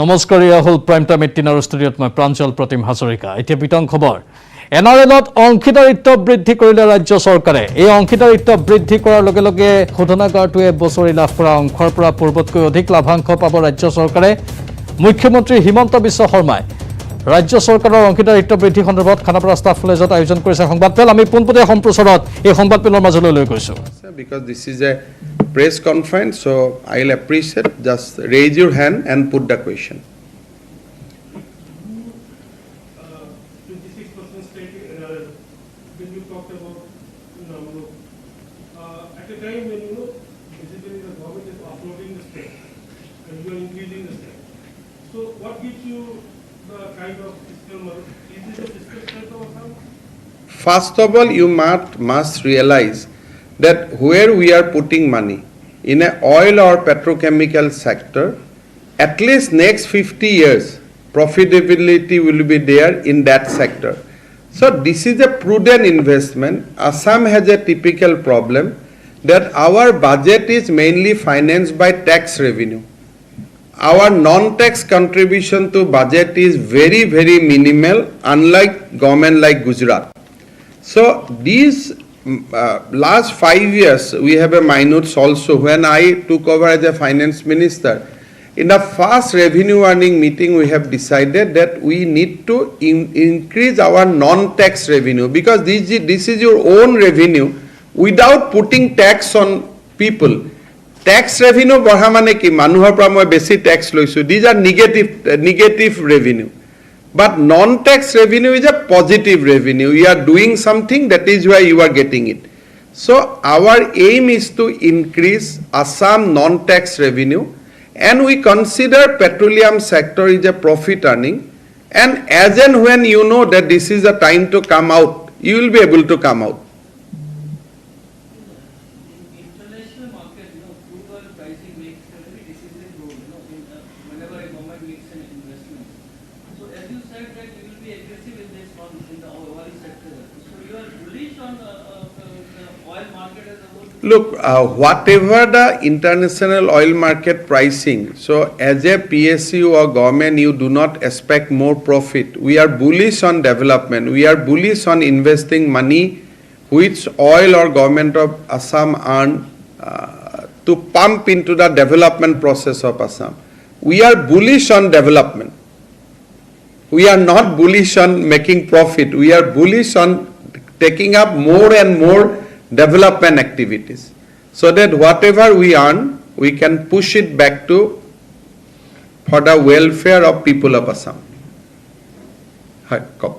নমস্কাৰ হল prime time 18 ষ্টুডিঅ'ত মই প্ৰাঞ্জল প্ৰতিম হাজৰিকা এতিয়া বিতং খবৰ এনআৰএলত অংশীদাৰিত্ব বৃদ্ধি কৰিলে ৰাজ্য চৰকাৰে এই অংশীদাৰিত্ব বৃদ্ধি কৰাৰ লগে লগে শোধনাগাৰটোৱে বছৰি লাভ কৰা অংশৰ পৰা পূৰ্বতকৈ অধিক লাভাংশ পাব ৰাজ্য চৰকাৰে মুখ্যমন্ত্ৰী হিমন্ত বিশ্ব শৰ্মাই ৰাজ্য চৰকাৰৰ অংশীদাৰিত্ব বৃদ্ধি সন্দৰ্ভত খানাপাৰা ষ্টাফ কলেজত আয়োজন কৰিছে সংবাদমেল আমি পোনপটীয়া সম্প্ৰচাৰত এই সংবাদমেলৰ মাজলৈ লৈ গৈছো because this is a press conference, so I'll appreciate just raise your hand and put the question. 26% stake when you talked about at a time when basically the government is uploading the stake and you are increasing the stake. So what gives you the kind of fiscal model? Is this a fiscal strength or something? First of all, you must realize that where we are putting money in a oil or petrochemical sector, at least next 50 years, profitability will be there in that sector. So this is a prudent investment. Assam has a typical problem that our budget is mainly financed by tax revenue. Our non-tax contribution to budget is very, very minimal, unlike government like Gujarat. So these last 5 years, we have a minutes also. When I took over as a finance minister, in the first revenue earning meeting, we have decided that we need to increase our non-tax revenue because this is your own revenue without putting tax on people. Tax revenue बढ़ा माने कि मानुहर পৰা মই বেছি tax লৈছো. These are negative revenue. But non-tax revenue is a positive revenue. You are doing something, that is why you are getting it. So our aim is to increase Assam non-tax revenue, and we consider petroleum sector is a profit earning. And as and when you know that this is the time to come out, you will be able to come out. International market, crude oil pricing makes a very decisive role, whenever a government makes an investment. So as you said that you will be aggressive in this one in the oil sector. So you are bullish on the oil market as a whole? Look, whatever the international oil market pricing, so as a PSU or government, you do not expect more profit. We are bullish on development. We are bullish on investing money which oil or government of Assam earn to pump into the development process of Assam. We are bullish on development. We are not bullish on making profit. We are bullish on taking up more and more development activities so that whatever we earn, we can push it back to for the welfare of people of Assam. Hi, come.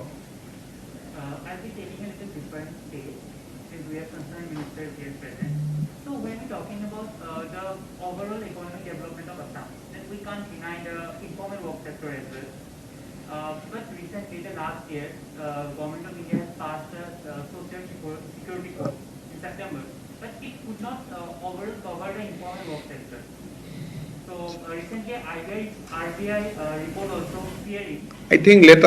I'll be taking a little different stage since we have concerned ministers here present. So when we're talking about the overall economic development of Assam, then we can't deny the informal work sector as well. But recently, the last year, Government of India has passed the Social Security Code in September, but it could not overall cover the informal work sector. So recently, RBI report also clearly. I think let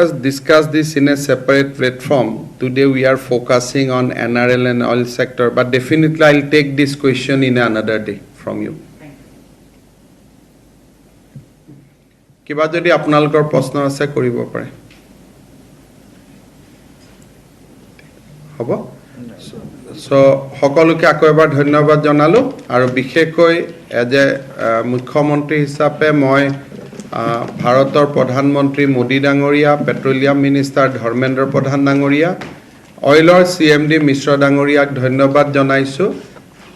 us discuss this in a separate platform. Today we are focusing on NRL and oil sector, but definitely I'll take this question in another day from you. কিবা যদি আপোনালোকৰ প্ৰশ্ন আছে কৰিব পাৰে হ'ব so সকলোকে আকৌ এবাৰ ধন্যবাদ জনালো আৰু বিশেষকৈ এজ এ মুখ্যমন্ত্ৰী হিচাপে মই ভাৰতৰ প্ৰধানমন্ত্ৰী মোদী ডাঙৰীয়া পেট্ৰলিয়াম মিনিষ্টাৰ ধৰ্মেন্দ্ৰ প্ৰধান ডাঙৰীয়া অইলৰ CMD মিশ্ৰ ডাঙৰীয়াক ধন্যবাদ জনাইছো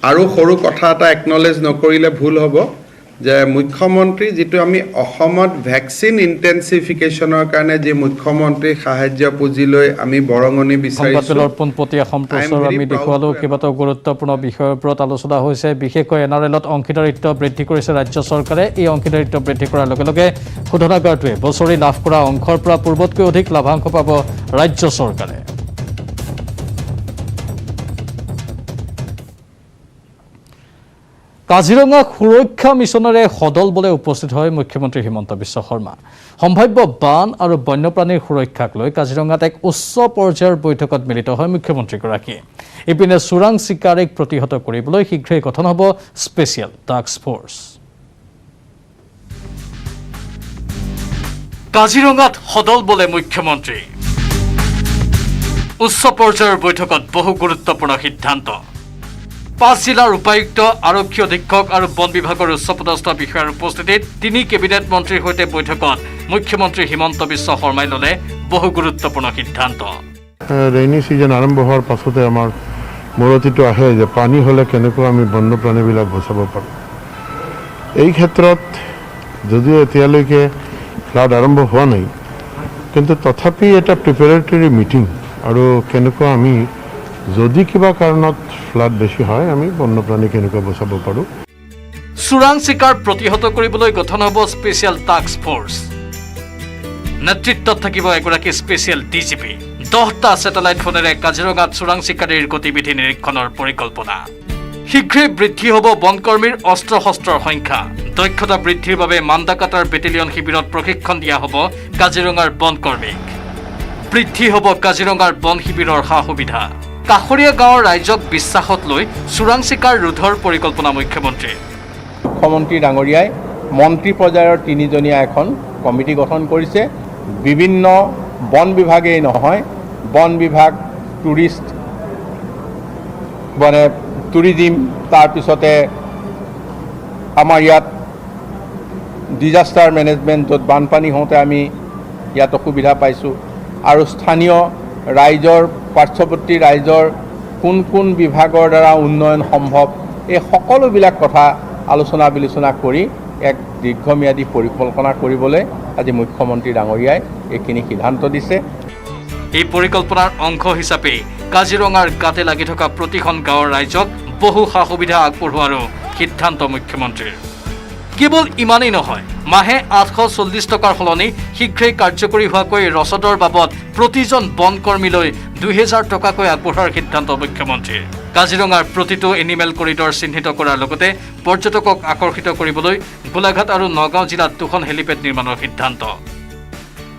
আৰু সৰু কথা এটা একনলেজ নকৰিলে ভুল হ'ব যে মুখ্যমন্ত্ৰী যেটো আমি অসমত ভ্যাকচিন ইন্টেনসিফিকেশনৰ কাৰণে যে মুখ্যমন্ত্ৰী সাহায্য পুঁজি লৈ আমি বৰঙনি বিচাৰিছো সংবাদমেলৰ পোনপটীয়া সম্প্ৰচাৰ আমি দেখুৱালো কেইবাটাও গুৰুত্বপূৰ্ণ বিষয়ৰ ওপৰত আলোচনা হৈছে বিশেষকৈ এনআৰএলত অংশীদাৰিত্ব বৃদ্ধি কৰিছে ৰাজ্য চৰকাৰে এই অংশীদাৰিত্ব বৃদ্ধি কৰাৰ লগে লগে শোধনাগাৰটোৱে বছৰি লাভ কৰা অংশৰ পৰা পূৰ্বতকৈ অধিক লাভাংশ পাব ৰাজ্য চৰকাৰে কাজিৰঙা সুৰক্ষা মিছনেৰে সদল বলে উপস্থিত হয় মুখ্যমন্ত্ৰী হিমন্ত বিশ্ব শৰ্মা সম্ভাব্য বান আৰু বন্যপ্ৰাণীৰ সুৰক্ষাক লৈ কাজিৰঙাত এক উচ্চ পৰ্যায়ৰ বৈঠকত মিলিত হয় মুখ্যমন্ত্ৰীগৰাকী ইপিনে চোৰাং চিকাৰীক প্ৰতিহত কৰিবলৈ শীঘ্ৰেই গঠন হ'ব স্পেচিয়েল টাস্ক ফোৰ্স কাজিৰঙাত সদল বলে মুখ্যমন্ত্ৰী উচ্চ পৰ্যায়ৰ বৈঠকত বহু গুৰুত্বপূৰ্ণ সিদ্ধান্ত 5 জিলাৰ উপায়ুক্ত আৰক্ষী অধীক্ষক আৰু বন বিভাগৰ উচ্চপদস্থ বিষয়াৰ উপস্থিতিত 3 কেবিনেট মন্ত্ৰীৰ সৈতে বৈঠকত মুখ্যমন্ত্ৰী হিমন্ত বিশ্ব শৰ্মাই ল'লে বহু গুৰুত্বপূৰ্ণ সিদ্ধান্ত ৰেইনি সিজন আৰম্ভ হোৱাৰ পাছতে আমাৰ মূৰতিটো আহে যে পানী হ'লে কেনেকৈ আমি বন্যপ্ৰাণীবিলাক বচাব পাৰোঁ এই ক্ষেত্ৰত যদিও এতিয়ালৈকে ফ্লাড আৰম্ভ হোৱা নাই কিন্তু তথাপি এটা প্ৰিপেৰেটৰী মিটিং আৰু কেনেকৈ আমি যদি কিবা কাৰণত ফ্লাড বেছি হয় আমি বন্যপ্ৰাণী কেনেকৈ বচাব পাৰোঁ চোৰাং চিকাৰ প্ৰতিহত কৰিবলৈ গঠন হ'ব স্পেচিয়েল টাস্ক ফ'ৰ্চ নেতৃত্বত থাকিব এগৰাকী স্পেচিয়েল ডিজিপি 10টা ছেটেলাইট ফোনেৰে কাজিৰঙাত চোৰাং চিকাৰীৰ গতিবিধি নিৰীক্ষণৰ পৰিকল্পনা শীঘ্ৰে বৃদ্ধি হ'ব বনকৰ্মীৰ অস্ত্ৰ শস্ত্ৰৰ সংখ্যা দক্ষতা বৃদ্ধিৰ বাবে মান্দাকাটাৰ বেটেলিয়ন শিবিৰত প্ৰশিক্ষণ দিয়া হ'ব কাজিৰঙাৰ বনকৰ্মীক বৃদ্ধি হ'ব কাজিৰঙাৰ বন শিবিৰৰ সা সুবিধা কাষৰীয়া গাঁৱৰ ৰাইজক বিশ্বাসত লৈ চোৰাং চিকাৰ ৰোধৰ পৰিকল্পনা মুখ্যমন্ত্ৰীৰ মুখ্যমন্ত্ৰী ডাঙৰীয়াই মন্ত্ৰী পৰ্যায়ৰ 3জনীয়া এখন কমিটি গঠন কৰিছে বিভিন্ন বন বিভাগেই নহয় বন বিভাগ টুৰিষ্ট মানে টুৰিজিম তাৰপিছতে আমাৰ ইয়াত ডিজাষ্টাৰ মেনেজমেণ্ট য'ত বানপানী হওঁতে আমি ইয়াত অসুবিধা পাইছোঁ আৰু স্থানীয় ৰাইজৰ পাৰ্শ্বৱৰ্তী ৰাইজৰ কোন কোন বিভাগৰ দ্বাৰা উন্নয়ন সম্ভৱ এই সকলোবিলাক কথা আলোচনা বিলোচনা কৰি এক দীৰ্ঘম্যাদী পৰিকল্পনা কৰিবলৈ আজি মুখ্যমন্ত্ৰী ডাঙৰীয়াই এইখিনি সিদ্ধান্ত দিছে এই পৰিকল্পনাৰ অংশ হিচাপে কাজিৰঙাৰ গাতে লাগি থকা প্ৰতিখন গাঁৱৰ ৰাইজক বহু সা সুবিধা আগবঢ়োৱাৰো সিদ্ধান্ত মুখ্যমন্ত্ৰীৰ কেৱল ইমানেই নহয় মাহে 840 টকাৰ সলনি শীঘ্ৰেই কাৰ্যকৰী হোৱাকৈ ৰচদৰ বাবদ প্ৰতিজন বনকৰ্মীলৈ 2000 টকাকৈ আগবঢ়োৱাৰ সিদ্ধান্ত মুখ্যমন্ত্ৰীৰ কাজিৰঙাৰ প্ৰতিটো এনিমেল কৰিডৰ চিহ্নিত কৰাৰ লগতে পৰ্যটকক আকৰ্ষিত কৰিবলৈ গোলাঘাট আৰু নগাঁও জিলাত 2খন হেলিপেড নিৰ্মাণৰ সিদ্ধান্ত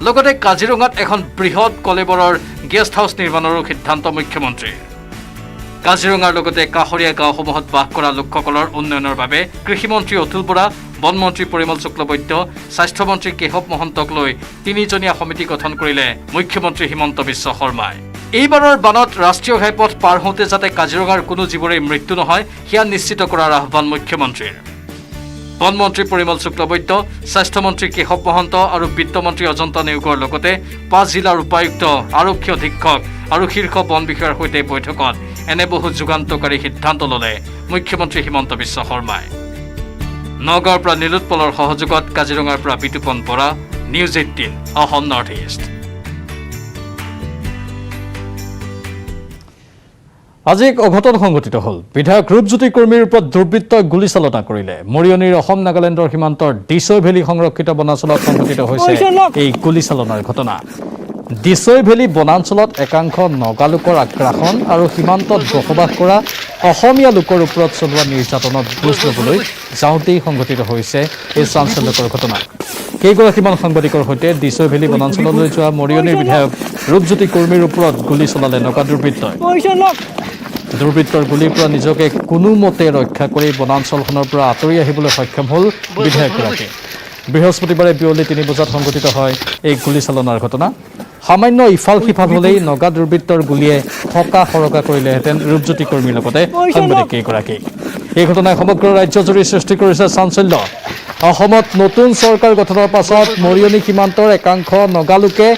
লগতে কাজিৰঙাত এখন বৃহৎ কলেবৰৰ গেষ্ট হাউচ নিৰ্মাণৰো সিদ্ধান্ত মুখ্যমন্ত্ৰীৰ কাজিৰঙাৰ লগতে কাষৰীয়া গাঁওসমূহত বাস কৰা লোকসকলৰ উন্নয়নৰ বাবে কৃষিমন্ত্ৰী অতুল বৰা বনমন্ত্ৰী পৰিমল শুক্লবৈদ্য স্বাস্থ্যমন্ত্ৰী কেশৱ মহন্তক লৈ 3জনীয়া সমিতি গঠন কৰিলে মুখ্যমন্ত্ৰী হিমন্ত বিশ্ব শৰ্মাই এইবাৰৰ বানত ৰাষ্ট্ৰীয় ঘাইপথ পাৰ হওঁতে যাতে কাজিৰঙাৰ কোনো জীৱৰে মৃত্যু নহয় সেয়া নিশ্চিত কৰাৰ আহ্বান মুখ্যমন্ত্ৰীৰ বনমন্ত্ৰী পৰিমল শুক্লবৈদ্য স্বাস্থ্যমন্ত্ৰী কেশৱ মহন্ত আৰু বিত্তমন্ত্ৰী অজন্তা নেওগৰ লগতে 5 জিলাৰ উপায়ুক্ত আৰক্ষী অধীক্ষক আৰু শীৰ্ষ বন বিষয়াৰ সৈতে বৈঠকত এনে বহু যুগান্তকাৰী সিদ্ধান্ত ল'লে মুখ্যমন্ত্ৰী হিমন্ত বিশ্ব শৰ্মাই নগাঁৱৰ পৰা নীলোৎপলৰ সহযোগত কাজিৰঙাৰ পৰা Bitupan Bora news 18 Assam north east আজি এক অঘটন সংঘটিত হ'ল বিধায়ক ৰূপজ্যোতি কৰ্মীৰ ওপৰত দুৰ্বৃত্তই গুলীচালনা কৰিলে মৰিয়নিৰ অসম নাগালেণ্ডৰ সীমান্তৰ ডিছৈ ভেলী সংৰক্ষিত বনাঞ্চলত সংঘটিত হৈছে এই গুলীচালনাৰ ঘটনা ডিছৈ ভেলী বনাঞ্চলত একাংশ নগালোকৰ আগ্ৰাসন আৰু সীমান্তত বসবাস কৰা অসমীয়া লোকৰ ওপৰত চলোৱা নিৰ্যাতনত বুজ ল'বলৈ যাওঁতেই সংঘটিত হৈছে এই চাঞ্চল্যকৰ ঘটনা কেইগৰাকীমান সাংবাদিকৰ সৈতে ডিছৈ ভেলী বনাঞ্চললৈ যোৱা মৰিয়নিৰ বিধায়ক ৰূপজ্যোতি কৰ্মীৰ ওপৰত গুলী চলালে নগা দুৰ্বৃত্তই দুৰ্বৃত্তৰ গুলীৰ পৰা নিজকে কোনোমতে ৰক্ষা কৰি বনাঞ্চলখনৰ পৰা আঁতৰি আহিবলৈ সক্ষম হ'ল বিধায়কগৰাকী বৃহস্পতিবাৰে বিয়লি 3 বজাত সংঘটিত হয় এই গুলীচালনাৰ ঘটনা সামান্য ইফাল সিফাল হ'লেই নগা দুৰ্বৃত্তৰ গুলীয়ে থকা সৰকা কৰিলেহেঁতেন ৰূপজ্যোতি কৰ্মীৰ লগতে সাংবাদিককেইগৰাকীক এই ঘটনাই সমগ্ৰ ৰাজ্যজুৰি সৃষ্টি কৰিছে চাঞ্চল্য অসমত নতুন চৰকাৰ গঠনৰ পাছত মৰিয়নি সীমান্তৰ একাংশ নগালোকে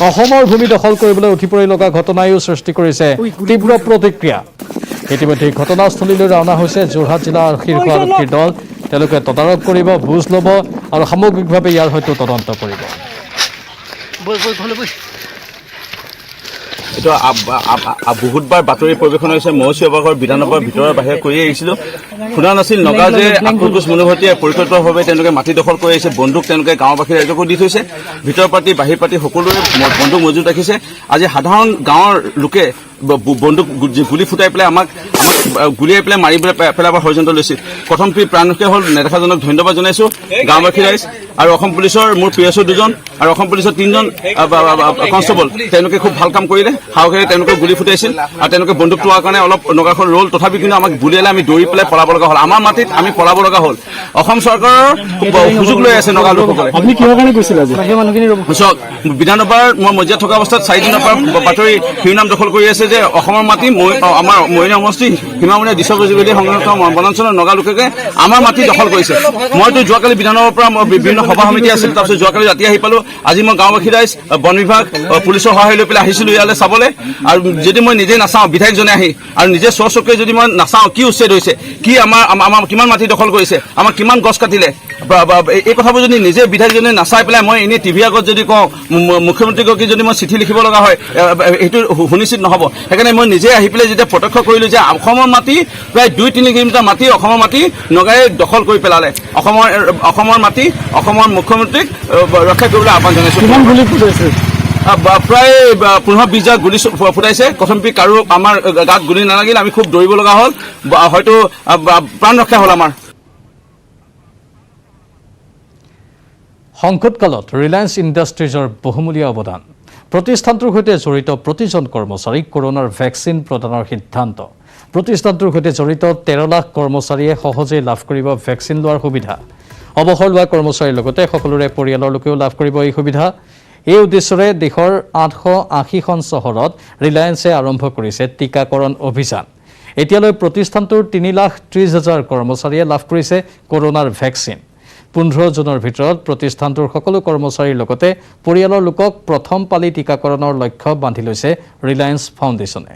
অসমৰ ভূমি দখল কৰিবলৈ উঠি পৰি লগা ঘটনায়ো সৃষ্টি কৰিছে তীব্ৰ প্ৰতিক্ৰিয়া ইতিমধ্যে ঘটনাস্থলীলৈ ৰাওনা হৈছে যোৰহাট জিলাৰ শীৰ্ষ আৰক্ষীৰ দল তেওঁলোকে তদাৰক কৰিব বুজ ল'ব আৰু সামগ্ৰিকভাৱে ইয়াৰ হয়তো তদন্ত কৰিব এইটো বহুতবাৰ বাতৰি পৰিৱেশন হৈছে মৌচি অবাসৰ বিধানসভাৰ ভিতৰৰ বাহিৰে কৰি আহিছিলোঁ শুনা নাছিল নগা যে আক্ৰোশ মনোভূতিয়ে পৰিকল্পিতভাৱে তেওঁলোকে মাটি দখল কৰি আহিছে বন্দুক তেওঁলোকে গাঁওবাসী ৰাইজকো দি থৈছে ভিতৰ পাৰ্টি বাহিৰ পাৰ্টি সকলোৰে বন্দুক মজুত ৰাখিছে আজি সাধাৰণ গাঁৱৰ লোকে বন্দুক গুলি ফুটাই পেলাই আমাক গুলিয়াই পেলাই মাৰি পেলাবৰ ষড়যন্ত্ৰ লৈছিল। প্ৰথম প্ৰাণনাশে হ'ল নেদেখাজনক ধন্যবাদ জনাইছোঁ গাঁওবাসী ৰাইজ আৰু অসম পুলিচৰ মোৰ পিএছঅ' 2জন আৰু অসম পুলিচৰ 3জন কনষ্টেবল তেওঁলোকে খুব ভাল কাম কৰিলে। সাহসেৰে তেওঁলোকে গুলি ফুটাইছিল আৰু তেওঁলোকে বন্দুক লোৱাৰ কাৰণে অলপ নগাখন ৰ'ল, তথাপি কিন্তু আমাক গুলিয়ালে আমি দৌৰি পেলাই পলাব লগা হ'ল। আমাৰ মাটিত আমি পলাব লগা হ'ল। অসম চৰকাৰৰ সুযোগ লৈ আছে নগা লোকসকলে। আপুনি কিহৰ কাৰণে কৈছিল আজি? চাওক, বিধানসভাৰ মই মজিয়াত থকা অৱস্থাত 4 দিনৰ পৰা বাতৰি শিৰোনাম দখল কৰি আছে যে অসমৰ মাটি আমাৰ মৰিগাঁও সমষ্টি সীমামূৰীয়া দৃশ্যজীৱী সংৰক্ষণ বনাঞ্চলৰ নগা লোকে আমাৰ মাটি দখল কৰিছে। মইতো যোৱাকালি বিধানসভাৰ পৰা বিভিন্ন সভা সমিতি আছিল, তাৰপিছত যোৱাকালি ৰাতি আহি পালোঁ। আজি মই গাঁওবাসী ৰাইজ বন বিভাগ পুলিচৰ সহায় লৈ পেলাই আহিছিলোঁ ইয়ালৈ চাবলৈ। আৰু যদি মই নিজে নাচাওঁ, বিধায়কজনে আহি আৰু নিজে স্বচকুৰে যদি মই নাচাওঁ কি উচ্ছেদ হৈছে, কি আমাৰ কিমান মাটি দখল কৰিছে, আমাৰ কিমান গছ কাটিলে, এই কথাবোৰ যদি নিজে বিধায়কজনে নাচাই পেলাই মই এনেই টিভিৰ আগত যদি কওঁ, মুখ্যমন্ত্ৰীগৰাকী যদি মই চিঠি লিখিব লগা হয়, সেইটো সুনিশ্চিত নহ'ব। সেইকাৰণে মই নিজে আহি পেলাই যেতিয়া প্ৰত্যক্ষ কৰিলোঁ যে অসমৰ মাটি প্ৰায় 2-3 কিলোমিটাৰ মাটি অসমৰ মাটি নগাই দখল কৰি পেলালে। অসমৰ মাটি অসমৰ মুখ্যমন্ত্ৰীক ৰক্ষা কৰিবলৈ আহ্বান জনাইছোঁ। প্ৰায় 15-20 জাক গুলি ফুটাইছে। কথমপি কাৰো আমাৰ গাত গুলি নালাগিল, আমি খুব দৌৰিব লগা হ'ল, হয়তো প্ৰাণ ৰক্ষা হ'ল আমাৰ। সংকটকালত ৰিলায়েন্স ইণ্ডাষ্ট্ৰিজৰ বহুমূলীয়া অৱদান। প্ৰতিষ্ঠানটোৰ সৈতে জড়িত প্ৰতিজন কৰ্মচাৰীক কৰোনাৰ ভেকচিন প্ৰদানৰ সিদ্ধান্ত। প্ৰতিষ্ঠানটোৰ সৈতে জড়িত 13 লাখ কৰ্মচাৰীয়ে সহজেই লাভ কৰিব ভেকচিন লোৱাৰ সুবিধা। অৱসৰ লোৱা কৰ্মচাৰীৰ লগতে সকলোৰে পৰিয়ালৰ লোকেও লাভ কৰিব এই সুবিধা। এই উদ্দেশ্যৰে দেশৰ 880খন চহৰত ৰিলায়েন্সে আৰম্ভ কৰিছে টীকাকৰণ অভিযান। এতিয়ালৈ প্ৰতিষ্ঠানটোৰ 3,30,000 কৰ্মচাৰীয়ে লাভ কৰিছে কৰোনাৰ ভেকচিন। 15 জুনৰ ভিতৰত প্ৰতিষ্ঠানটোৰ সকলো কৰ্মচাৰীৰ লগতে পৰিয়ালৰ লোকক প্ৰথম পালি টীকাকৰণৰ লক্ষ্য বান্ধি লৈছে ৰিলায়েন্স ফাউণ্ডেশ্যনে।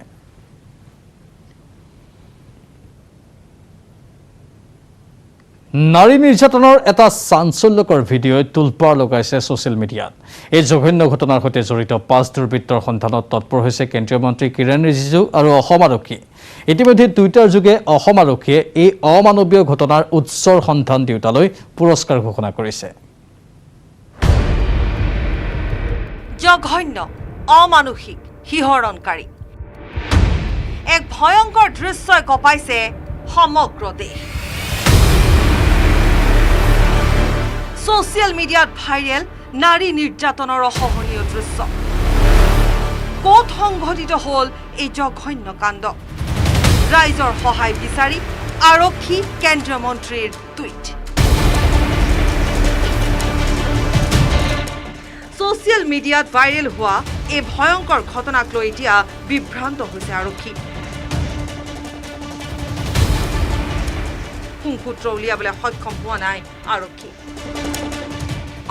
নাৰী নিৰ্যাতনৰ এটা চাঞ্চল্যকৰ ভিডিঅ'ই তোলপাৰ লগাইছে ছ'চিয়েল মিডিয়াত। এই জঘন্য ঘটনাৰ সৈতে জড়িত 5 দুৰ্বৃত্তৰ সন্ধানত তৎপৰ হৈছে কেন্দ্ৰীয় মন্ত্ৰী কিৰেণ ৰিজিজু আৰু অসম আৰক্ষী। ইতিমধ্যে টুইটাৰ যোগে অসম আৰক্ষীয়ে এই অমানৱীয় ঘটনাৰ উৎসৰ সন্ধান দিওঁতালৈ পুৰস্কাৰ ঘোষণা কৰিছে। জঘন্য, অমানুষিক, শিহৰণকাৰী এক ভয়ংকৰ দৃশ্যই কঁপাইছে সমগ্ৰ দেশ। ছ'চিয়েল মিডিয়াত ভাইৰেল নাৰী নিৰ্যাতনৰ অসহনীয় দৃশ্য। ক'ত সংঘটিত হ'ল এই জঘন্য কাণ্ড? ৰাইজৰ সহায় বিচাৰি আৰক্ষী কেন্দ্ৰীয় মন্ত্ৰীৰ টুইট। ছ'চিয়েল মিডিয়াত ভাইৰেল হোৱা এই ভয়ংকৰ ঘটনাক লৈ এতিয়া বিভ্ৰান্ত হৈছে আৰক্ষী। সুংসূত্ৰ উলিয়াবলৈ সক্ষম হোৱা নাই আৰক্ষী।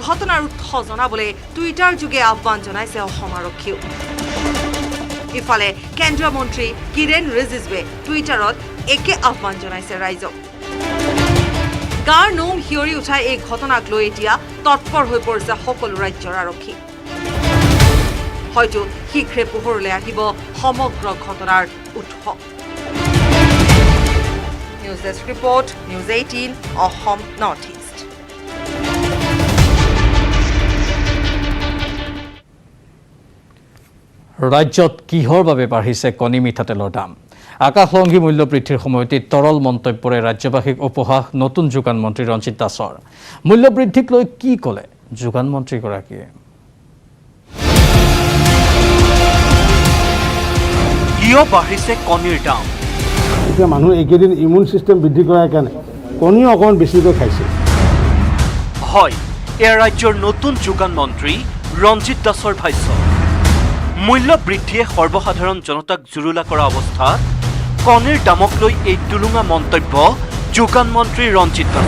ঘটনাৰ উৎস জনাবলৈ টুইটাৰ যোগে আহ্বান জনাইছে অসম আৰক্ষীও। ইফালে কেন্দ্ৰীয় মন্ত্ৰী কিৰেণ ৰিজিজুৱে টুইটাৰত একে আহ্বান জনাইছে ৰাইজক। গাৰ নোম শিয়ৰি উঠাই এই ঘটনাক লৈ এতিয়া তৎপৰ হৈ পৰিছে সকলো ৰাজ্যৰ আৰক্ষী। হয়তো শীঘ্ৰে পোহৰলৈ আহিব সমগ্ৰ ঘটনাৰ উৎস। News desk report, news 18 Assam north east. ৰাজ্যত কিহৰ বাবে বাঢ়িছে কণী মিঠাতেলৰ দাম? আকাশলংঘী মূল্য বৃদ্ধিৰ সময়তে তৰল মন্তব্যৰে ৰাজ্যবাসীক উপহাস নতুন যোগান মন্ত্ৰী ৰঞ্জিত দাসৰ। মূল্য বৃদ্ধিক লৈ কি ক'লে যোগান মন্ত্ৰীগৰাকীয়ে? কিয় বাঢ়িছে কণীৰ দাম? এতিয়া মানুহ এইকেইদিন ইমিউন ছিষ্টেম বৃদ্ধি কৰাৰ কাৰণে কণীও অকণমান বেছিকৈ খাইছে। হয়, এয়া ৰাজ্যৰ নতুন যোগান মন্ত্ৰী ৰঞ্জিত দাসৰ ভাষ্য। মূল্য বৃদ্ধিয়ে সৰ্বসাধাৰণ জনতাক জুৰুলা কৰা অৱস্থাত কণীৰ দামক লৈ এই টুলুঙা মন্তব্য যোগান মন্ত্ৰী ৰঞ্জিত দাস।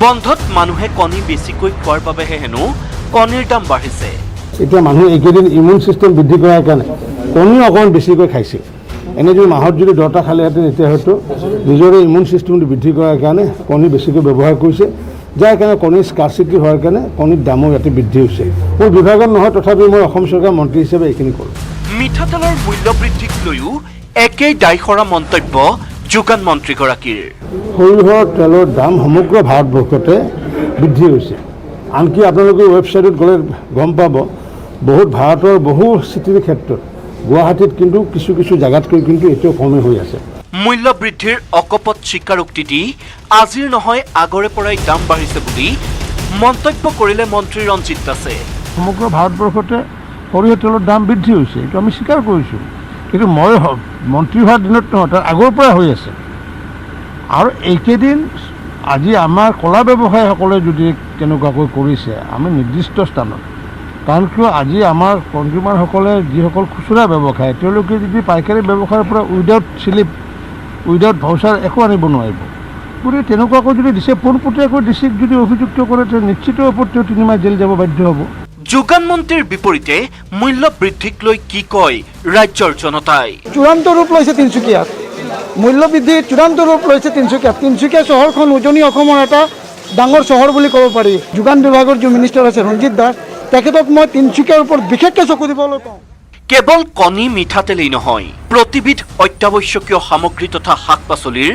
বন্ধত মানুহে কণী বেছিকৈ খোৱাৰ বাবেহে হেনো কণীৰ দাম বাঢ়িছে। এতিয়া মানুহ এইকেইদিন ইমিউন ছিষ্টেম বৃদ্ধি কৰাৰ কাৰণে কণীও অকণমান বেছিকৈ খাইছে। এনে যদি মাহত যদি 10টা খালেহেঁতেন এতিয়া হয়তো নিজৰে ইমিউন ছিষ্টেমটো বৃদ্ধি কৰাৰ কাৰণে কণী বেছিকৈ ব্যৱহাৰ কৰিছে, যাৰ কাৰণে কণীৰ স্কাৰচিটি হোৱাৰ কাৰণে কণীৰ দামো ইয়াতে বৃদ্ধি হৈছে। মোৰ বিভাগত নহয়, তথাপিও মই অসম চৰকাৰৰ মন্ত্ৰী হিচাপে এইখিনি কৰোঁ। মিঠাতেলৰ মূল্য বৃদ্ধিক লৈও একেই দায়সৰা মন্তব্য যোগান মন্ত্ৰীগৰাকীৰ। সৰিয়হৰ তেলৰ দাম সমগ্ৰ ভাৰতবৰ্ষতে বৃদ্ধি হৈছে। আনকি আপোনালোকে ৱেবছাইটত গ'লে গম পাব, বহুত ভাৰতৰ বহু চিটিৰ ক্ষেত্ৰত গুৱাহাটীত কিন্তু কিছু কিছু জাগাতকৈ কিন্তু এতিয়াও কমে হৈ আছে। মূল্য বৃদ্ধিৰ অকপট স্বীকাৰোক্তি দি আজিৰ নহয় আগৰে পৰাই দাম বাঢ়িছে বুলি মন্তব্য কৰিলে মন্ত্ৰী ৰঞ্জিত দাসে। সমগ্ৰ ভাৰতবৰ্ষতে সৰিয়হ তেলৰ দাম বৃদ্ধি হৈছে, এইটো আমি স্বীকাৰ কৰিছোঁ, কিন্তু মই মন্ত্ৰী হোৱাৰ দিনত নহয়, তাৰ আগৰ পৰা হৈ আছে। আৰু এইকেইদিন আজি আমাৰ কলা ব্যৱসায়ীসকলে যদি তেনেকুৱাকৈ কৰিছে, আমি নিৰ্দিষ্ট স্থানত, কাৰণ কিয় আজি আমাৰ কনজিউমাৰসকলে যিসকল খুচুৰা ব্যৱসায়ী তেওঁলোকে যদি পাইকাৰী ব্যৱসায়ৰ পৰা উইদাউট স্লিপ উইদাউট ভাউচাৰ একো আনিব নোৱাৰিব। গতিকে তেনেকুৱাকৈ যদি দিছে পোনপটীয়াকৈ ডিচিক যদি অভিযুক্ত কৰে তেতিয়া নিশ্চিত ওপৰত তেওঁ 3 মাহ জেল যাব বাধ্য হ'ব। যোগান মন্ত্ৰীৰ বিপৰীতে মূল্য বৃদ্ধিক লৈ কি কয় ৰাজ্যৰ জনতাই? চূড়ান্ত ৰূপ লৈছে তিনিচুকীয়াত, মূল্য বৃদ্ধি চূড়ান্ত ৰূপ লৈছে তিনিচুকীয়াত। তিনিচুকীয়া চহৰখন উজনি অসমৰ এটা ডাঙৰ চহৰ বুলি ক'ব পাৰি। যোগান বিভাগৰ যি মিনিষ্টাৰ আছে ৰঞ্জিত দাস, তেখেতক মই তিনিচুকীয়াৰ ওপৰত বিশেষকৈ চকু দিবলৈ কওঁ। কেৱল কণী মিঠাতেলেই নহয়, প্ৰতিবিধ অত্যাৱশ্যকীয় সামগ্ৰী তথা শাক পাচলিৰ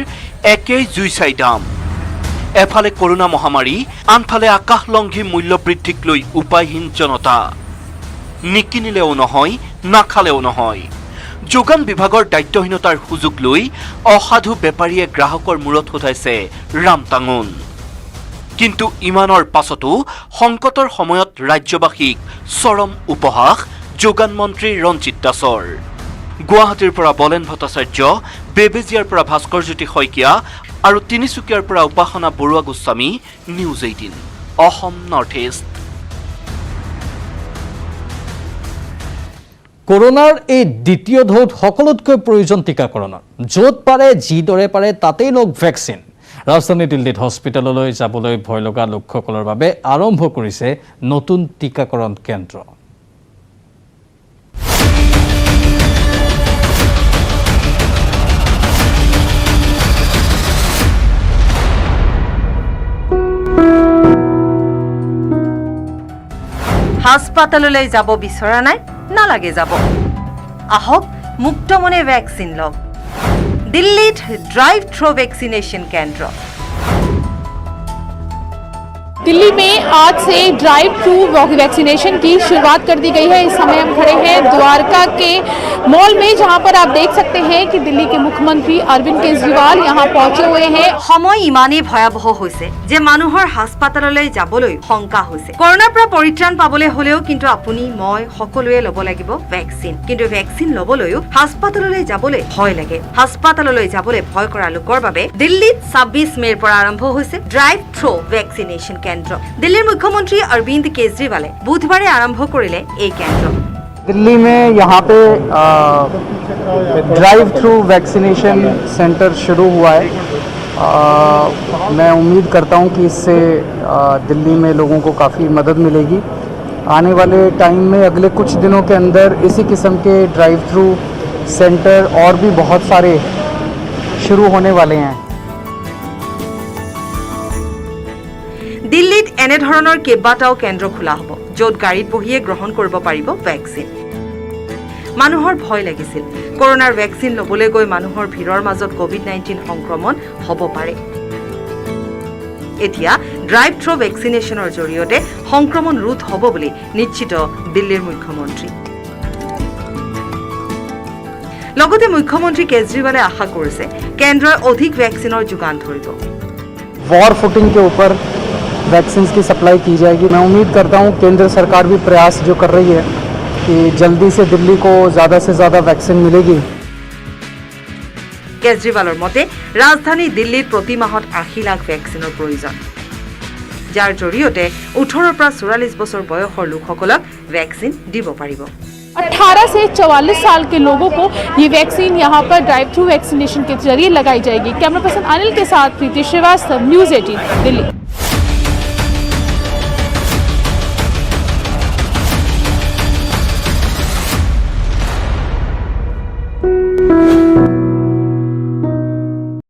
একেই জুই চাই দাম। এফালে কৰোনা মহামাৰী, আনফালে আকাশলংঘী মূল্য বৃদ্ধিক লৈ উপায়হীন জনতা। নিকিনিলেও নহয়, নাখালেও নহয়। যোগান বিভাগৰ দায়িত্বহীনতাৰ সুযোগ লৈ অসাধু বেপাৰীয়ে গ্ৰাহকৰ মূৰত উঠাইছে ৰামটাঙোন। কিন্তু ইমানৰ পাছতো সংকটৰ সময়ত ৰাজ্যবাসীক চৰম উপহাস যোগান মন্ত্ৰী ৰঞ্জিত দাসৰ। গুৱাহাটীৰ পৰা বলেন ভট্টাচাৰ্য, বেবেজিয়াৰ পৰা ভাস্কৰজ্যোতি শইকীয়া আৰু তিনিচুকীয়াৰ পৰা Upasana Baruah Goswami, news 18 Assam north east. কৰোনাৰ এই দ্বিতীয় ঢৌত সকলোতকৈ প্ৰয়োজন টীকাকৰণৰ। য'ত পাৰে যিদৰে পাৰে তাতেই লওক ভেকচিন। ৰাজধানী দিল্লীত হস্পিটেললৈ যাবলৈ ভয় লগা লোকসকলৰ বাবে আৰম্ভ কৰিছে নতুন টীকাকৰণ কেন্দ্ৰ। হাস্পাতাললৈ যাব বিচৰা নাই, নালাগে যাব। আহক মুক্ত মনে ভেকচিন লওক। দিল্লীত ড্ৰাইভ থ্ৰু ভেক্সিনেशन केंद्र। दिल्ली में आज से ड्राइव थ्रू वैक्सीनेशन की शुरुआत कर दी गई है। इस समय हम खड़े हैं द्वारका के मॉल में, जहां पर आप देख सकते हैं कि दिल्ली के मुख्यमंत्री अरविंद केजरीवाल यहां पहुंचे हुए हैं। समय इमानेই ভয়াবহ হৈছে যে মানুহৰ হাস্পাতাললৈ যাবলৈ শংকা হৈছে। কৰোনাৰ পৰা পৰিত্ৰাণ পাবলৈ হলেও কিন্তু আপুনি মই সকলোৱে ল'ব লাগিব ভেকচিন। কিন্তু ভেকচিন ল'বলৈও হাস্পাতাললৈ যাবলৈ ভয় লাগে। হাস্পাতাললৈ যাবলৈ ভয় কৰা লোকৰ বাবে দিল্লীত 26 মেৰ পৰা আৰম্ভ হৈছে ড্ৰাইভ থ্ৰু ভেক্সিনেशन केंद्र। दिल्लीर मुख्यमंत्री अरविंद केजरीवाले बुधवार आरंभ करिले এই केंद्र। दिल्ली में यहाँ पे ड्राइव थ्रू वैक्सीनेशन सेंटर शुरू हुआ है। मैं उम्मीद करता हूँ कि इससे दिल्ली में लोगों को काफ़ी मदद मिलेगी। आने वाले टाइम में अगले कुछ दिनों के अंदर इसी किस्म के ड्राइव थ्रू सेंटर और भी बहुत सारे शुरू होने वाले हैं। দিল্লীত এনে ধৰণৰ কেইবাটাও কেন্দ্ৰ খোলা হ'ব, য'ত গাড়ীত বহিয়ে গ্ৰহণ কৰিব পাৰিব ভেকচিন। মানুহৰ ভয় লাগিছিল কৰোনাৰ ভেকচিন ল'বলৈ গৈ মানুহৰ ভিৰৰ মাজত কোভিড-19 সংক্ৰমণ হ'ব পাৰে। এতিয়া ড্ৰাইভ থ্ৰু ভেক্সিনেশ্যনৰ জৰিয়তে সংক্ৰমণ ৰোধ হ'ব বুলি নিশ্চিত দিল্লীৰ মুখ্যমন্ত্ৰী। লগতে মুখ্যমন্ত্ৰী কেজৰিৱালে আশা কৰিছে কেন্দ্ৰই অধিক ভেকচিনৰ যোগান ধৰিব। वॉर फुटिंग के ऊपर वैक्सीन की सप्लाई की जाएगी। मैं उम्मीद करता हूँ केंद्र सरकार भी प्रयास जो कर रही है कि जल्दी से दिल्ली को ज़्यादा से ज़्यादा वैक्सीन मिलेगी। केजरीवालर मते राजधानी दिल्लीत प्रति माहत 80 लाख वैक्सीনৰ प्रयोजन, যাৰ জৰিয়তে 18 পৰা 44 বছৰ বয়সৰ লোকসকলক वैक्सीन দিব পাৰিব। 18 से 44 साल के लोगों को ये वैक्सीन यहाँ पर ड्राइव थ्रू वैक्सीनेशन के जरिए लगाई जाएगी। कैमरा पर्सन अनिल के साथ प्रीति श्रीवास्तव, न्यूज़ 18 दिल्ली।